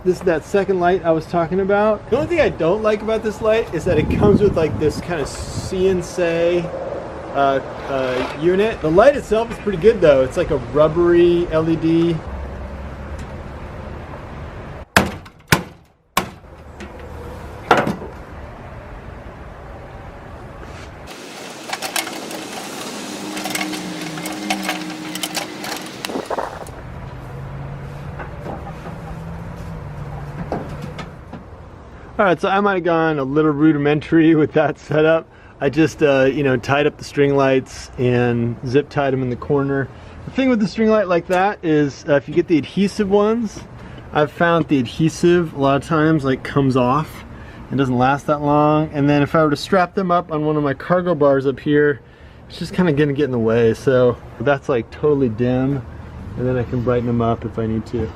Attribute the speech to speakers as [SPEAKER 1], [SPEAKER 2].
[SPEAKER 1] This is that second light I was talking about. The only thing I don't like about this light is that it comes with like this kind of CNC unit. The light itself is pretty good though. It's like a rubbery LED. All right, so I might have gone a little rudimentary with that setup. I just, you know, tied up the string lights and zip tied them in the corner. The thing with the string light like that is if you get the adhesive ones, I've found the adhesive a lot of times like comes off and doesn't last that long. And then if I were to strap them up on one of my cargo bars up here, it's just kind of gonna get in the way. So that's like totally dim, and then I can brighten them up if I need to.